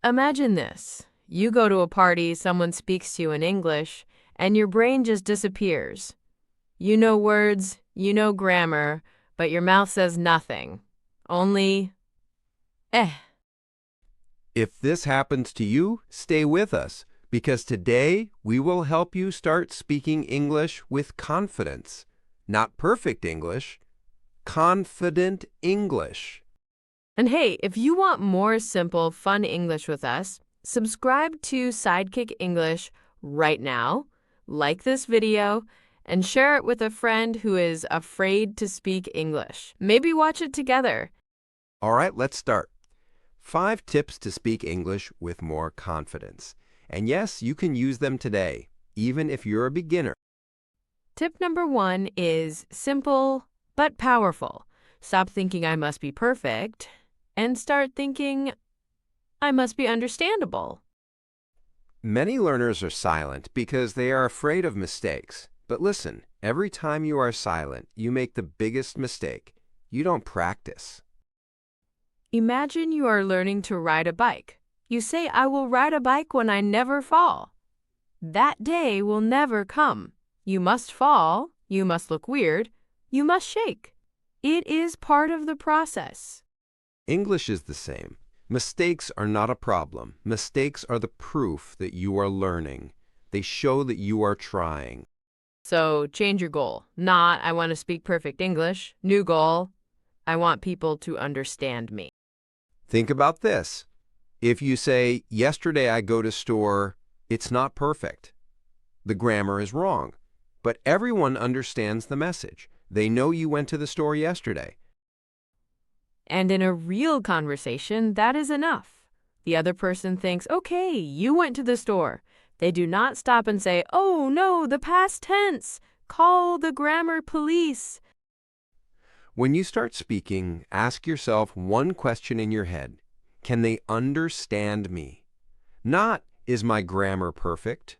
Imagine this. You go to a party, someone speaks to you in English, and your brain just disappears. You know words, you know grammar, but your mouth says nothing. Only, eh. If this happens to you, stay with us, because today we will help you start speaking English with confidence. Not perfect English, confident English. And hey, if you want more simple, fun English with us, subscribe to Sidekick English right now, like this video, and share it with a friend who is afraid to speak English. Maybe watch it together. All right, let's start. 5 tips to speak English with more confidence. And yes, you can use them today, even if you're a beginner. Tip number 1 is simple but powerful. Stop thinking I must be perfect and start thinking I must be understandable. Many learners are silent because they are afraid of mistakes. But listen, every time you are silent, you make the biggest mistake. You don't practice. Imagine you are learning to ride a bike. You say, I will ride a bike when I never fall. That day will never come. You must fall, you must look weird, you must shake. It is part of the process. English is the same. Mistakes are not a problem. Mistakes are the proof that you are learning. They show that you are trying. So change your goal. Not, I want to speak perfect English. New goal, I want people to understand me. Think about this. If you say, yesterday I go to store, it's not perfect. The grammar is wrong. But everyone understands the message. They know you went to the store yesterday. And in a real conversation, that is enough. The other person thinks, okay, you went to the store. They do not stop and say, oh no, the past tense. Call the grammar police. When you start speaking, ask yourself one question in your head. Can they understand me? Not, is my grammar perfect?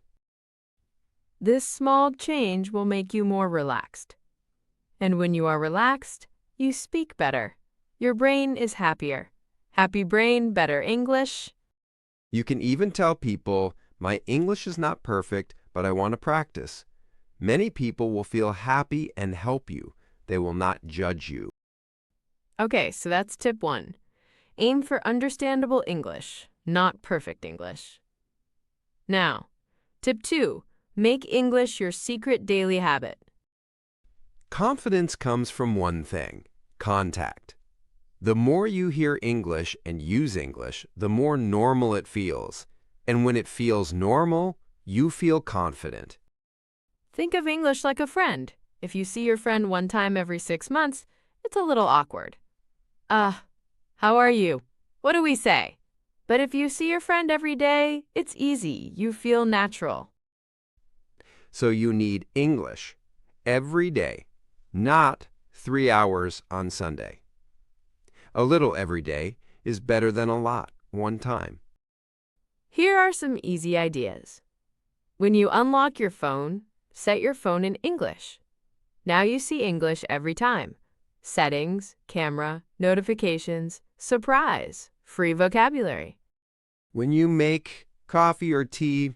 This small change will make you more relaxed. And when you are relaxed, you speak better. Your brain is happier. Happy brain, better English. You can even tell people, my English is not perfect, but I want to practice. Many people will feel happy and help you. They will not judge you. Okay, so that's tip 1. Aim for understandable English, not perfect English. Now, tip 2. Make English your secret daily habit. Confidence comes from one thing, contact. The more you hear English and use English, the more normal it feels. And when it feels normal, you feel confident. Think of English like a friend. If you see your friend one time every 6 months, it's a little awkward. How are you? What do we say? But if you see your friend every day, it's easy. You feel natural. So you need English every day, not 3 hours on Sunday. A little every day is better than a lot one time. Here are some easy ideas. When you unlock your phone, set your phone in English. Now you see English every time. Settings, camera, notifications, surprise, free vocabulary. When you make coffee or tea,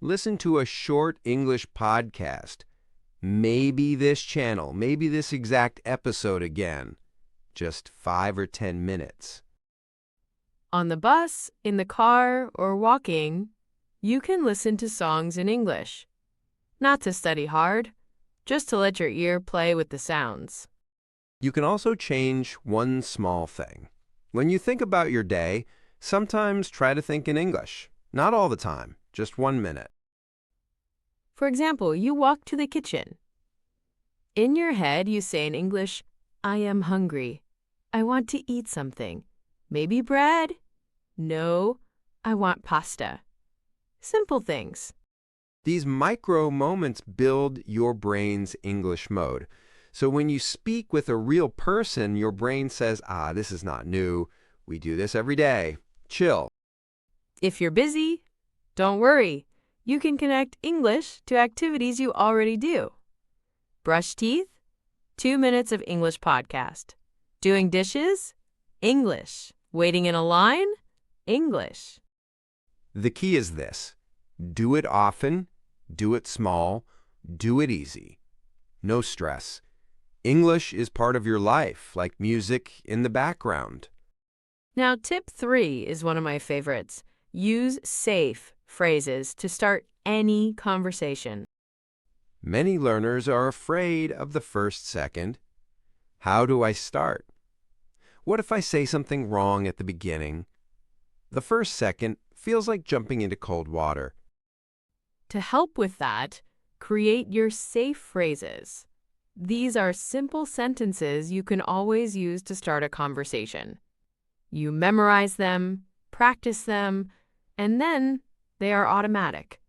listen to a short English podcast. Maybe this channel, maybe this exact episode again. Just 5 or 10 minutes. On the bus, in the car, or walking, you can listen to songs in English. Not to study hard, just to let your ear play with the sounds. You can also change one small thing. When you think about your day, sometimes try to think in English. Not all the time, just 1 minute. For example, you walk to the kitchen. In your head, you say in English, I am hungry. I want to eat something. Maybe bread? No, I want pasta. Simple things. These micro moments build your brain's English mode. So when you speak with a real person, your brain says, this is not new. We do this every day. Chill. If you're busy, don't worry. You can connect English to activities you already do. Brush teeth? 2 minutes of English podcast. Doing dishes? English. Waiting in a line? English. The key is this. Do it often, do it small, do it easy. No stress. English is part of your life, like music in the background. Now, tip 3 is one of my favorites. Use safe phrases to start any conversation. Many learners are afraid of the first second. How do I start? What if I say something wrong at the beginning? The first second feels like jumping into cold water. To help with that, create your safe phrases. These are simple sentences you can always use to start a conversation. You memorize them, practice them, and then they are automatic.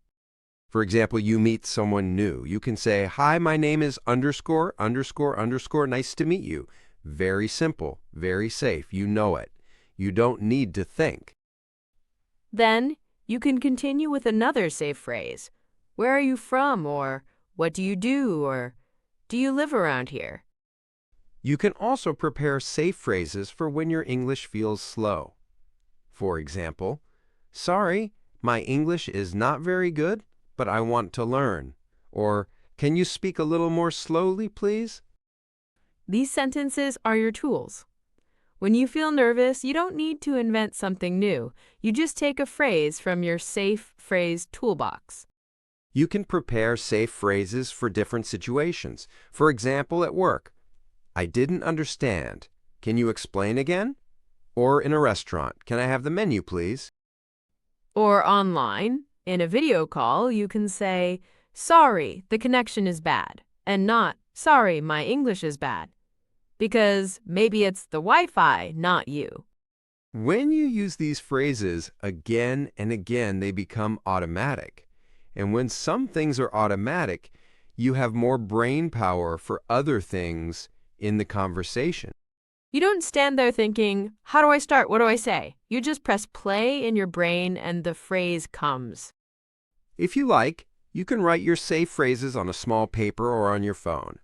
For example, you meet someone new. You can say, "Hi, my name is underscore, underscore, underscore. Nice to meet you." Very simple, very safe. You know it. You don't need to think. Then you can continue with another safe phrase. Where are you from? Or what do you do? Or do you live around here? You can also prepare safe phrases for when your English feels slow. For example, "Sorry, my English is not very good, but I want to learn." Or, "Can you speak a little more slowly, please?" These sentences are your tools. When you feel nervous, you don't need to invent something new. You just take a phrase from your safe phrase toolbox. You can prepare safe phrases for different situations. For example, at work, "I didn't understand. Can you explain again?" Or in a restaurant, "Can I have the menu, please?" Or online, in a video call, you can say, "Sorry, the connection is bad," and not, "Sorry, my English is bad." Because maybe it's the Wi-Fi, not you. When you use these phrases again and again, they become automatic. And when some things are automatic, you have more brain power for other things in the conversation. You don't stand there thinking, how do I start? What do I say? You just press play in your brain and the phrase comes. If you like, you can write your safe phrases on a small paper or on your phone.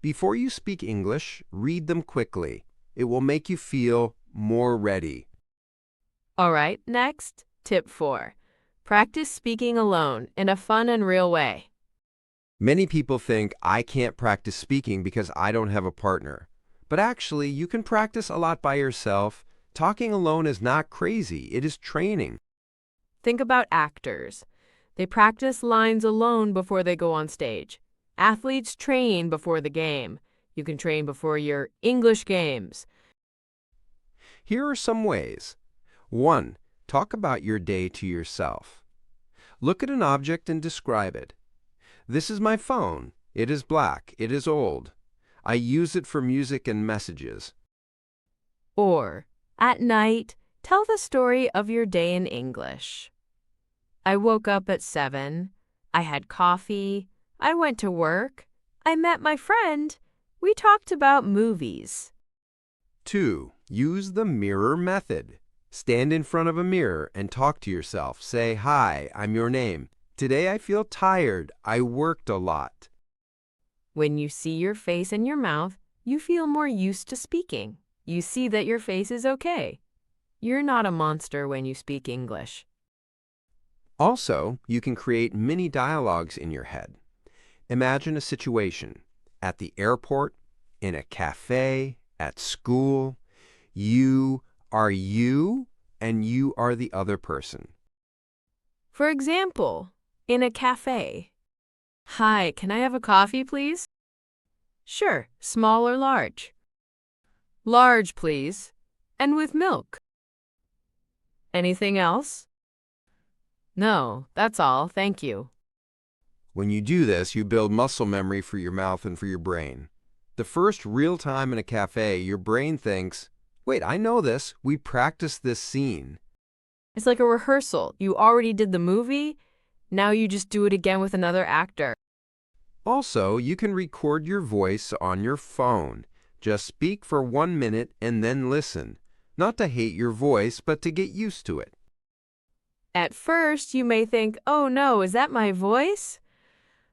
Before you speak English, read them quickly. It will make you feel more ready. All right, next, tip 4. Practice speaking alone in a fun and real way. Many people think, "I can't practice speaking because I don't have a partner." But actually, you can practice a lot by yourself. Talking alone is not crazy. It is training. Think about actors. They practice lines alone before they go on stage. Athletes train before the game. You can train before your English games. Here are some ways. 1. Talk about your day to yourself. Look at an object and describe it. "This is my phone. It is black. It is old. I use it for music and messages." Or, at night, tell the story of your day in English. I woke up at 7. I had coffee. I went to work. I met my friend. We talked about movies. 2. Use the mirror method. Stand in front of a mirror and talk to yourself. Say, "Hi, I'm your name. Today I feel tired. I worked a lot." When you see your face and your mouth, you feel more used to speaking. You see that your face is okay. You're not a monster when you speak English. Also, you can create mini-dialogs in your head. Imagine a situation at the airport, in a cafe, at school. You are you, and you are the other person. For example, in a cafe. "Hi, can I have a coffee, please?" "Sure, small or large?" "Large, please, and with milk." "Anything else?" "No, that's all, thank you." When you do this, you build muscle memory for your mouth and for your brain. The first real time in a cafe, your brain thinks, "Wait, I know this. We practiced this scene." It's like a rehearsal. You already did the movie, now you just do it again with another actor. Also, you can record your voice on your phone. Just speak for 1 minute and then listen. Not to hate your voice, but to get used to it. At first, you may think, oh no, is that my voice?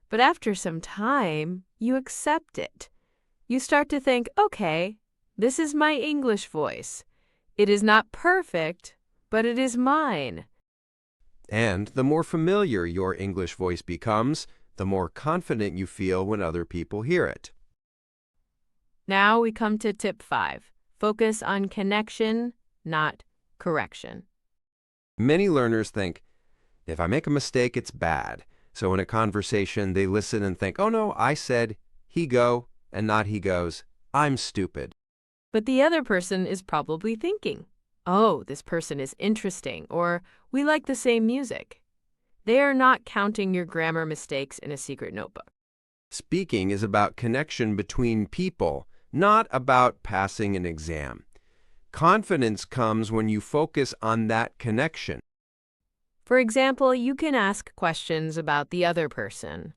But after some time, you accept it. You start to think, okay, this is my English voice. It is not perfect, but it is mine. And the more familiar your English voice becomes, the more confident you feel when other people hear it. Now we come to tip 5. Focus on connection, not correction. Many learners think, if I make a mistake, it's bad. So in a conversation, they listen and think, oh no, I said he go, and not he goes. I'm stupid. But the other person is probably thinking, oh, this person is interesting, or we like the same music. They are not counting your grammar mistakes in a secret notebook. Speaking is about connection between people, not about passing an exam. Confidence comes when you focus on that connection. For example, you can ask questions about the other person.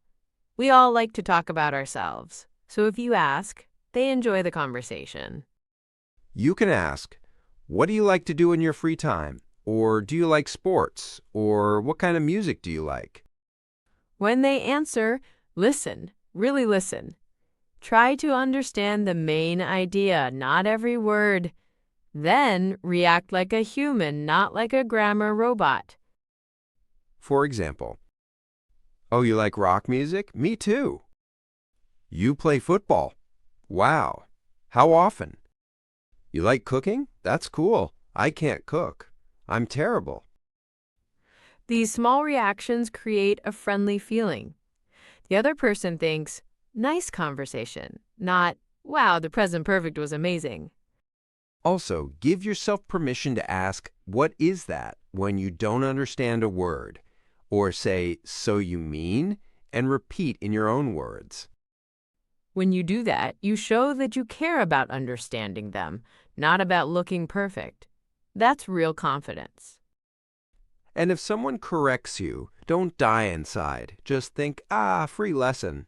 We all like to talk about ourselves, so if you ask, they enjoy the conversation. You can ask, what do you like to do in your free time? Or do you like sports? Or what kind of music do you like? When they answer, listen, really listen. Try to understand the main idea, not every word. Then react like a human, not like a grammar robot. For example, oh, you like rock music? Me too. You play football? Wow. How often? You like cooking? That's cool. I can't cook. I'm terrible. These small reactions create a friendly feeling. The other person thinks, nice conversation, not, wow, the present perfect was amazing. Also, give yourself permission to ask, what is that, when you don't understand a word? Or say, so you mean? And repeat in your own words. When you do that, you show that you care about understanding them, not about looking perfect. That's real confidence. And if someone corrects you, don't die inside. Just think, free lesson.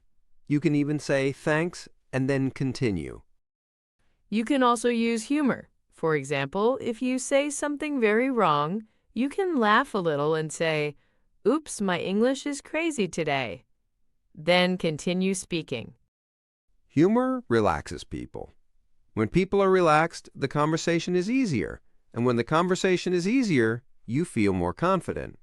You can even say thanks and then continue. You can also use humor. For example, if you say something very wrong, you can laugh a little and say, oops, my English is crazy today. Then continue speaking. Humor relaxes people. When people are relaxed, the conversation is easier. And when the conversation is easier, you feel more confident.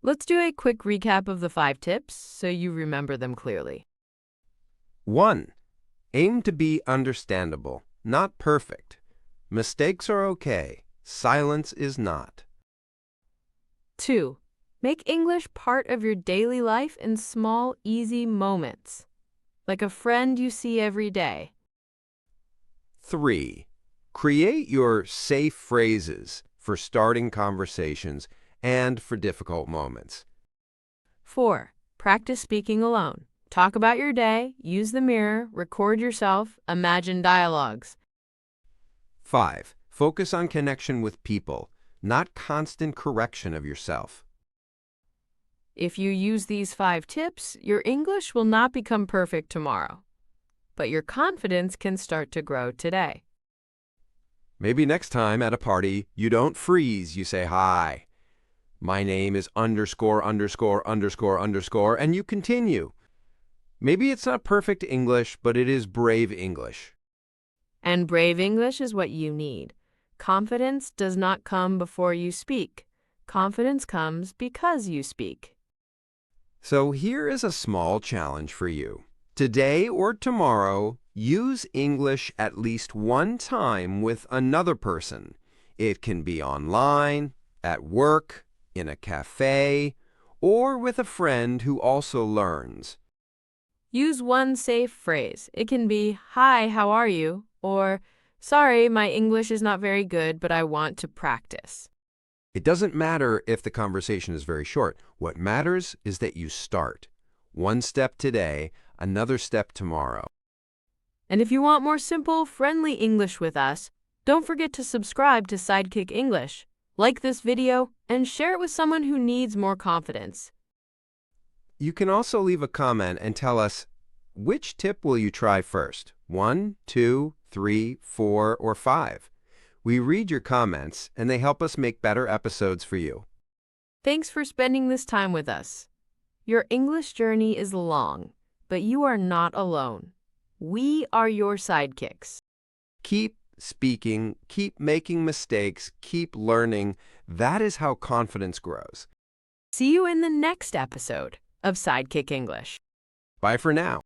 Let's do a quick recap of the 5 tips so you remember them clearly. 1. Aim to be understandable, not perfect. Mistakes are okay. Silence is not. 2. Make English part of your daily life in small, easy moments, like a friend you see every day. 3. Create your safe phrases for starting conversations and for difficult moments. 4. Practice speaking alone. Talk about your day, use the mirror, record yourself, imagine dialogues. 5. Focus on connection with people, not constant correction of yourself. If you use these 5 tips, your English will not become perfect tomorrow, but your confidence can start to grow today. Maybe next time at a party, you don't freeze, you say hi. My name is underscore, underscore, underscore, underscore, and you continue. Maybe it's not perfect English, but it is brave English. And brave English is what you need. Confidence does not come before you speak. Confidence comes because you speak. So here is a small challenge for you. Today or tomorrow, use English at least one time with another person. It can be online, at work, in a cafe, or with a friend who also learns. Use one safe phrase. It can be, hi, how are you? Or, sorry, my English is not very good, but I want to practice. It doesn't matter if the conversation is very short. What matters is that you start. One step today, another step tomorrow. And if you want more simple, friendly English with us, don't forget to subscribe to Sidekick English, like this video, and share it with someone who needs more confidence. You can also leave a comment and tell us, which tip will you try first? 1, 2, 3, 4, or 5? We read your comments, and they help us make better episodes for you. Thanks for spending this time with us. Your English journey is long, but you are not alone. We are your sidekicks. Keep speaking, keep making mistakes, keep learning. That is how confidence grows. See you in the next episode of Sidekick English. Bye for now.